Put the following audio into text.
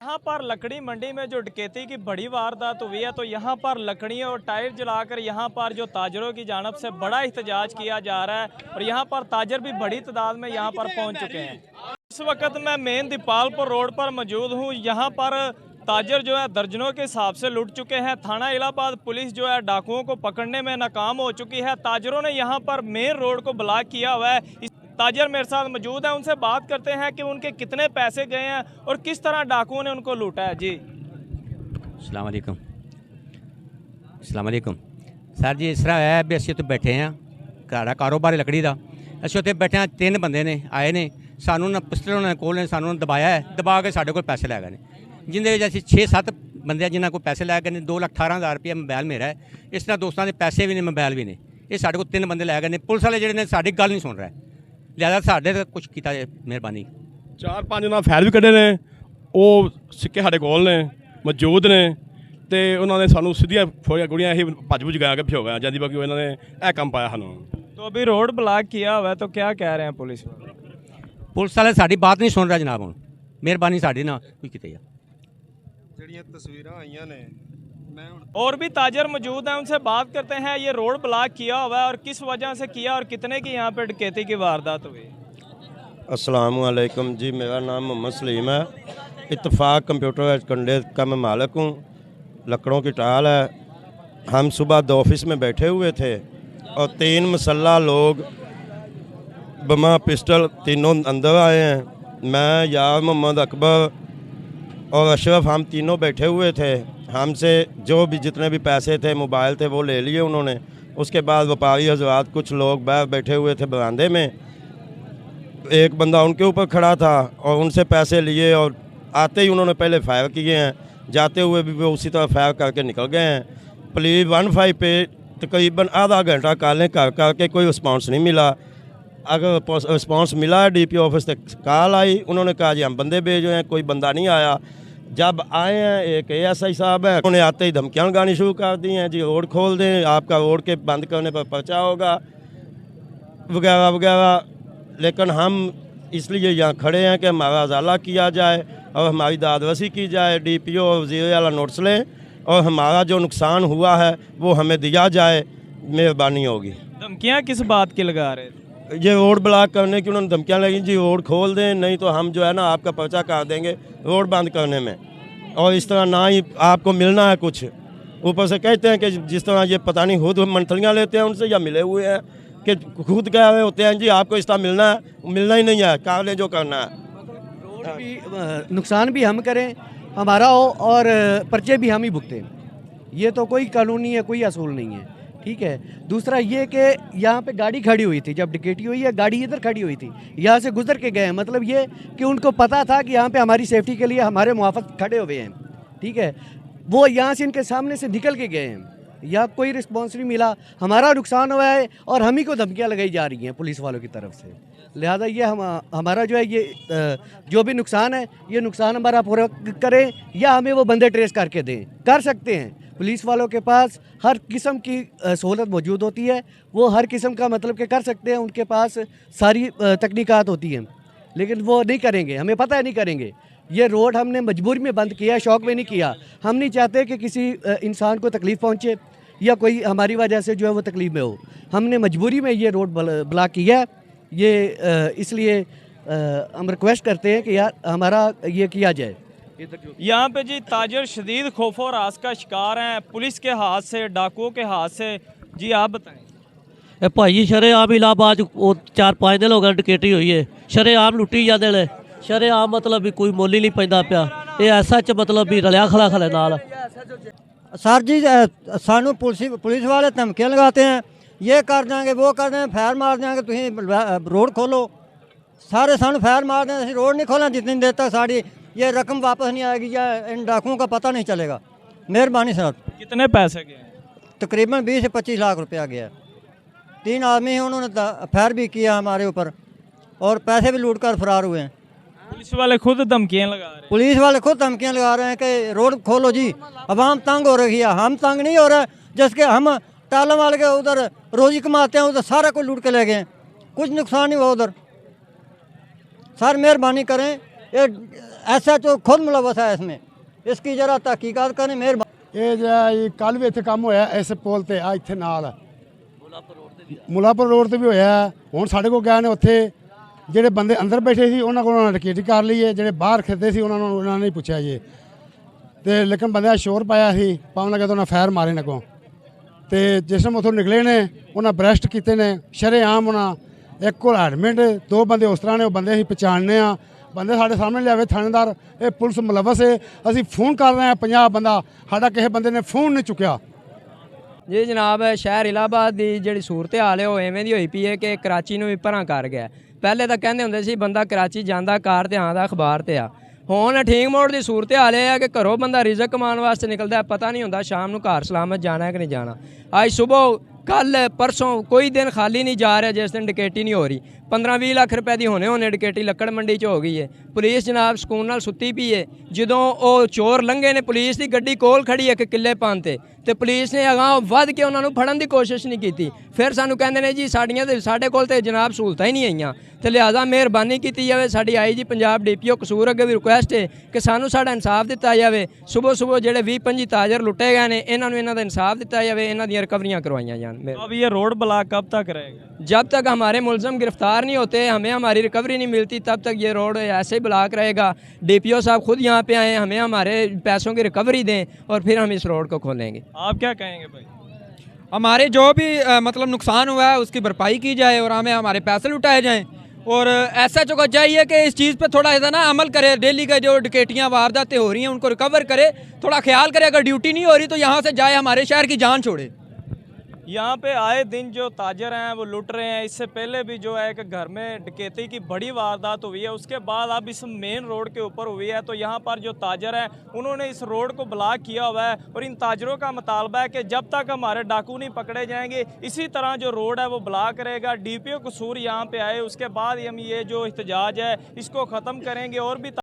यहाँ पर लकड़ी मंडी में जो डकैती की बड़ी वारदात हुई है, तो यहाँ पर लकड़ियाँ और टायर जलाकर यहाँ पर जो ताजरों की जानब से बड़ा एहतजाज किया जा रहा है और यहाँ पर ताजर भी बड़ी तादाद में यहाँ पर पहुँच चुके हैं। इस वक्त मैं मेन दीपालपुर रोड पर मौजूद हूँ। यहाँ पर ताजर जो है दर्जनों के हिसाब से लुट चुके हैं। थाना इलाहाबाद पुलिस जो है डाकुओं को पकड़ने में नाकाम हो चुकी है। ताजरों ने यहाँ पर मेन रोड को ब्लॉक किया हुआ है। ताजर मेरे साथ मौजूद है, उनसे बात करते हैं कि उनके कितने पैसे गए हैं और किस तरह डाकुओं ने उनको लूटा है। जी अस्सलाम वालेकुम। अस्सलाम वालेकुम सर जी। इस तरह है भी असं तो बैठे हैं, घरा कारोबार है लकड़ी का। असं उत्थे बैठे हैं, 3 बंदे ने आए ने, सानू ना पिस्टल उन्होंने कोल ने सानू दबाया है, दबा के साढ़े को पैसे लै गए ने, जिंदे असीं 6-7 बंदे जिन्होंने को पैसे लै गए ने। 2,18,000 रुपया मोबाइल मेरा है। इस तरह दोस्तों के पैसे भी ने, मोबाइल भी ने। ये साढ़े को 3 बंदे लै गए ने। पुलिस वाले जिहड़े ने साडी गल नहीं सुन रहे, लिहाजा साढ़े तो कुछ किया जाए मेहरबानी। 4-5 ਉਹਨਾਂ ਫੈਲ ਵੀ ਕੱਢੇ ਨੇ, ਉਹ ਸਿੱਕੇ ਸਾਡੇ ਕੋਲ ਨੇ ਮੌਜੂਦ ਨੇ ਤੇ ਉਹਨਾਂ ਨੇ ਸਾਨੂੰ ਸਿੱਧੀਆਂ ਫੋੜੀਆਂ ਗੁੜੀਆਂ ਇਹ ਭੱਜ ਭੁੱਜ ਗਿਆ ਕਿ ਭਿਓ ਗਿਆ ਜਾਂਦੀ ਬਾਕੀ ਇਹਨਾਂ ਨੇ ਇਹ ਕੰਮ ਪਾਇਆ ਸਾਨੂੰ। तो अभी रोड ब्लॉक किया हुआ है, तो क्या कह रहे हैं पुलिस वाले? पुलिस वाले साडी बात नहीं सुन रहा जनाब। हुण मेहरबानी साडी ना कोई किते ਜਿਹੜੀਆਂ ਤਸਵੀਰਾਂ ਆਈਆਂ ਨੇ मैं और भी ताजर मौजूद हैं, उनसे बात करते हैं। ये रोड ब्लॉक किया हुआ है और किस वजह से किया और कितने की यहाँ पे डकैती की वारदात हुई? अस्सलाम वालेकुम जी, मेरा नाम मोहम्मद सलीम है। इत्तफाक कंप्यूटर कंडे का मैं मालिक हूँ। लकड़ों की टाल है। हम सुबह 2 ऑफिस में बैठे हुए थे और 3 मसल्ला लोग बमा पिस्टल तीनों अंदर आए हैं। मैं यार मोहम्मद अकबर और अशरफ, हम तीनों बैठे हुए थे। हमसे जो भी जितने भी पैसे थे, मोबाइल थे, वो ले लिए उन्होंने। उसके बाद व्यापारी हजरात कुछ लोग बाहर बैठे हुए थे बरामदे में। एक बंदा उनके ऊपर खड़ा था और उनसे पैसे लिए और आते ही उन्होंने पहले फायर किए हैं। जाते हुए भी वो उसी तरह फायर करके निकल गए हैं। पुलिस 15 पे तकरीबन आधा घंटा कालें कर करके कोई रिस्पॉन्स नहीं मिला। अगर रिस्पॉन्स मिला है DP ऑफिस तक कॉल आई, उन्होंने कहा जी हम बंदे भेजे हैं, कोई बंदा नहीं आया। जब आए हैं एक ASI साहब है, उन्होंने आते ही धमकियाँ लगानी शुरू कर दी हैं जी रोड खोल दें, आपका रोड के बंद करने पर पर्चा होगा वगैरह वगैरह। लेकिन हम इसलिए यहाँ खड़े हैं कि हमारा अजाला किया जाए और हमारी दादरसी की जाए। DPO और वज़ीर आला नोट्स लें और हमारा जो नुकसान हुआ है वो हमें दिया जाए, मेहरबानी होगी। धमकियाँ किस बात की लगा रहे थे? ये रोड ब्लॉक करने की उन्होंने धमकियाँ लगी जी रोड खोल दें, नहीं तो हम जो है ना आपका पर्चा कर देंगे रोड बंद करने में। और इस तरह ना ही आपको मिलना है कुछ, ऊपर से कहते हैं कि जिस तरह ये पता नहीं खुद मंथलियाँ लेते हैं उनसे या मिले हुए हैं कि खुद कह रहे होते हैं जी आपको इस तरह मिलना है, मिलना ही नहीं है, कर लें जो करना है। रोड भी नुकसान भी हम करें हमारा हो और पर्चे भी हम ही भुगतें, ये तो कोई कानूनी है, कोई असूल नहीं है। ठीक है। दूसरा ये कि यहाँ पे गाड़ी खड़ी हुई थी, जब डकैती हुई है गाड़ी इधर खड़ी हुई थी, यहाँ से गुजर के गए हैं। मतलब ये कि उनको पता था कि यहाँ पे हमारी सेफ्टी के लिए हमारे मुआफ़त खड़े हुए हैं। ठीक है। वो यहाँ से इनके सामने से निकल के गए हैं, यहाँ कोई रिस्पॉन्स नहीं मिला, हमारा नुकसान हुआ है और हम ही को धमकियाँ लगाई जा रही हैं पुलिस वालों की तरफ से। लिहाजा ये हमारा जो है ये जो भी नुकसान है ये नुकसान हमारा पूरा करें या हमें वो बंदे ट्रेस करके दें। कर सकते हैं, पुलिस वालों के पास हर किस्म की सहूलत मौजूद होती है। वो हर किस्म का मतलब कि कर सकते हैं, उनके पास सारी तकनीकात होती हैं, लेकिन वो नहीं करेंगे, हमें पता है नहीं करेंगे। ये रोड हमने मजबूरी में बंद किया है, शौक में नहीं किया। हम नहीं चाहते कि किसी इंसान को तकलीफ़ पहुँचे या कोई हमारी वजह से जो है वो तकलीफ़ में हो। हमने मजबूरी में ये रोड ब्लॉक किया है। ये इसलिए हम रिक्वेस्ट करते हैं कि यार हमारा ये किया जाए। यहाँ पे जी ताजर शदीद खौफ और आस का शिकार हैं, पुलिस के हाथ से, डाकुओं के हाथ से। जी आप बताएं। भाई शरेआम इलाहाबाद 4-5 दिन हो गए डकैती हुई है, शरेआम लुट्टी जाते ने, शरेआम मतलब भी कोई मुੱਲ ही नहीं पैंदा पिया। ये ऐसा च मतलब भी रलिया खला खले नाल। सर जी सानू पुलिस वाले धमकियाँ लगाते हैं, ये कर देंगे वो कर देंगे, फायर मार देंगे, तुम रोड खोलो। सारे सानू फायर मार दें, रोड नहीं खोलें जितनी देर तक साड़ी ये रकम वापस नहीं आएगी या इन डाकुओं का पता नहीं चलेगा। मेहरबानी सर। कितने पैसे गए? तकरीबन 20 से 25 लाख रुपया गया। 3 आदमी हैं, उन्होंने फायर भी किया हमारे ऊपर और पैसे भी लूट कर फरार हुए हैं। पुलिस वाले खुद धमकियाँ लगा रहे हैं। पुलिस वाले खुद धमकियाँ लगा रहे हैं कि रोड खोलो जी, अब हम तंग हो रही है। हम तंग नहीं हो रहे, जिसके हम टालों वाले के उधर रोजी कमाते हैं, उधर सारा कुछ लूट के ले गए, कुछ नुकसान नहीं हुआ उधर। सर मेहरबानी करें, ये SHO खुद मुलवस है इसमें, इसकी जरा तहकीकात करें मेहरबानी। ਇਹ ਜਿਹੜਾ ਇਹ ਕੱਲ੍ਹ ਵੀ ਇੱਥੇ ਕੰਮ ਹੋਇਆ ਇਸੇ ਪੁਲ ਤੇ ਆ ਇੱਥੇ ਨਾਲ ਮੁਲਾਪੁਰ ਰੋਡ ਤੇ ਵੀ ਹੋਇਆ। ਹੁਣ ਸਾਡੇ ਕੋਲ ਗਏ ਨੇ ਉੱਥੇ ਜਿਹੜੇ ਬੰਦੇ ਅੰਦਰ ਬੈਠੇ ਸੀ ਉਹਨਾਂ ਕੋਲ ਉਹਨਾਂ ਨੇ ਟਿਕਟ ਕਰ ਲਈ ਹੈ, ਜਿਹੜੇ ਬਾਹਰ ਖਿੱਦੇ ਸੀ ਉਹਨਾਂ ਨੂੰ ਉਹਨਾਂ ਨੇ ਨਹੀਂ ਪੁੱਛਿਆ ਜੀ। ਤੇ ਲੇਕਿਨ ਬੰਦਿਆਂ ਸ਼ੋਰ ਪਾਇਆ ਸੀ, ਪਾਉਣ ਲੱਗੇ ਤਾਂ ਉਹਨਾਂ ਫਾਇਰ ਮਾਰੇ ਨੇ ਅੱਗੋਂ। ਤੇ ਜਿਸ ਟਾਈਮ ਉੱਥੋਂ ਨਿਕਲੇ ਨੇ ਉਹਨਾਂ ਬਰੈਸਟ ਕੀਤੇ ਨੇ ਸ਼ਰੇਆਮ। ਉਹਨਾਂ ਇੱਕ ਕੋਲ ਐਡਮਿਟ, 2 ਬੰਦੇ ਉਸ ਤਰ੍ਹਾਂ ਨੇ, ਉਹ ਬੰਦੇ ਅਸੀਂ ਪਛਾਣਨੇ ਆ। ਬੰਦੇ ਸਾਡੇ ਸਾਹਮਣੇ ਲਿਆਵੇ ਥਾਣੇਦਾਰ, ਇਹ ਪੁਲਿਸ ਮੁਲਵਸ ਹੈ। ਅਸੀਂ ਫੋਨ ਕਰ ਰਹੇ ਹਾਂ 50 ਬੰਦਾ, ਸਾਡਾ ਕਿਸੇ ਬੰਦੇ ਨੇ ਫੋਨ ਨਹੀਂ ਚੁੱਕਿਆ। ਜੀ ਜਨਾਬ, ਸ਼ਹਿਰ ਇਲਾਹਾਬਾਦ ਦੀ ਜਿਹੜੀ ਸੂਰਤ ਹਾਲ ਹੈ ਉਹ ਐਵੇਂ ਦੀ ਹੋਈ ਪਈ ਹੈ ਕਿ ਕਰਾਚੀ ਨੂੰ ਵੀ ਪਰਾਂ ਕਰ ਗਿਆ। ਪਹਿਲੇ ਤਾਂ ਕਹਿੰਦੇ ਹੁੰਦੇ ਸੀ ਬੰਦਾ ਕਰਾਚੀ ਜਾਂਦਾ ਕਾਰ ਤੇ ਆਉਂਦਾ ਅਖਬਾਰ ਤੇ ਆ। ਹੁਣ ਠੀਕ ਮੋੜ ਦੀ ਸੂਰਤ ਹਾਲ ਇਹ ਹੈ ਕਿ ਘਰੋਂ ਬੰਦਾ ਰਿਜ਼ਕ ਕਮਾਉਣ ਵਾਸਤੇ ਨਿਕਲਦਾ, ਪਤਾ ਨਹੀਂ ਹੁੰਦਾ ਸ਼ਾਮ ਨੂੰ ਘਰ ਸਲਾਮਤ ਜਾਣਾ ਹੈ ਕਿ ਨਹੀਂ ਜਾਣਾ। ਅੱਜ ਸਵੇਰ ਕੱਲ ਪਰਸੋਂ ਕੋਈ ਦਿਨ ਖਾਲੀ ਨਹੀਂ ਜਾ ਰਿਹਾ ਜਿਸ ਦਿਨ ਡਕੈਤੀ ਨਹੀਂ ਹੋ ਰਹੀ। 15-20 ਲੱਖ ਰੁਪਏ ਦੀ ਹੋਣੇ ਡਕੈਤੀ ਲੱਕੜ ਮੰਡੀ 'ਚ ਹੋ ਗਈ ਹੈ। ਪੁਲਿਸ ਜਨਾਬ ਸਕੂਨ ਨਾਲ ਸੁੱਤੀ ਪਈ ਹੈ। ਜਦੋਂ ਉਹ ਚੋਰ ਲੰਘੇ ਨੇ, ਪੁਲਿਸ ਦੀ ਗੱਡੀ ਕੋਲ ਖੜੀ ਹੈ ਕਿ ਕਿੱਲੇ ਪੰਨ ਤੇ ਪੁਲਿਸ ਨੇ ਅਗਾਂਹ ਵੱਧ ਕੇ ਉਹਨਾਂ ਨੂੰ ਫੜਨ ਦੀ ਕੋਸ਼ਿਸ਼ ਨਹੀਂ ਕੀਤੀ। ਫਿਰ ਸਾਨੂੰ ਕਹਿੰਦੇ ਨੇ ਜੀ ਸਾਡੇ ਕੋਲ ਤੇ ਜਨਾਬ ਸਹੂਲਤਾਂ ਹੀ ਨਹੀਂ ਆਈਆਂ, ਤੇ ਲਿਹਾਜ਼ਾ ਮਿਹਰਬਾਨੀ ਕੀਤੀ ਜਾਵੇ। ਸਾਡੀ IG ਪੰਜਾਬ DPO ਕਸੂਰ ਅੱਗੇ ਵੀ ਰਿਕੁਐਸਟ ਹੈ ਕਿ ਸਾਨੂੰ ਸਾਡਾ ਇਨਸਾਫ ਦਿੱਤਾ ਜਾਵੇ। ਸਵੇਰ ਜਿਹੜੇ 20-25 ਤਾਜਰ ਲੁੱਟੇ ਗਏ ਨੇ ਇਹਨਾਂ ਨੂੰ ਇਹਨਾਂ ਦਾ ਇਨਸਾਫ ਦਿੱਤਾ ਜਾਵੇ, ਇਹਨਾਂ ਦੀਆਂ रिकवरियाँ करवाइयाँ जान। अब ये रोड ब्लॉक कब तक रहेगा? जब तक हमारे मुलजम गिरफ्तार नहीं होते, हमें हमारी रिकवरी नहीं मिलती, तब तक ये रोड ऐसे ही ब्लॉक रहेगा। DPO साहब खुद यहाँ पे आए, हमें हमारे पैसों की रिकवरी दें और फिर हम इस रोड को खोलेंगे। आप क्या कहेंगे भाई? हमारे जो भी मतलब नुकसान हुआ है उसकी भरपाई की जाए और हमें हमारे पैसे लुटाए जाएं। और SHO को चाहिए कि इस चीज़ पे थोड़ा ऐसा ना अमल करे। डेली का जो डकैतियाँ वारदातें हो रही हैं उनको रिकवर करे, थोड़ा ख्याल करे। अगर ड्यूटी नहीं हो रही तो यहाँ से जाए, हमारे शहर की जान छोड़े। यहाँ पे आए दिन जो ताजर हैं वो लुट रहे हैं। इससे पहले भी जो है कि घर में डकैती की बड़ी वारदात हुई है, उसके बाद अब इस मेन रोड के ऊपर हुई है। तो यहाँ पर जो ताजर हैं उन्होंने इस रोड को ब्लॉक किया हुआ है और इन ताजरों का मुतालबा है कि जब तक हमारे डाकू नहीं पकड़े जाएंगे इसी तरह जो रोड है वो ब्लॉक रहेगा। DPO कसूर यहाँ पे आए, उसके बाद हम ये जो एहतजाज है इसको ख़त्म करेंगे और भी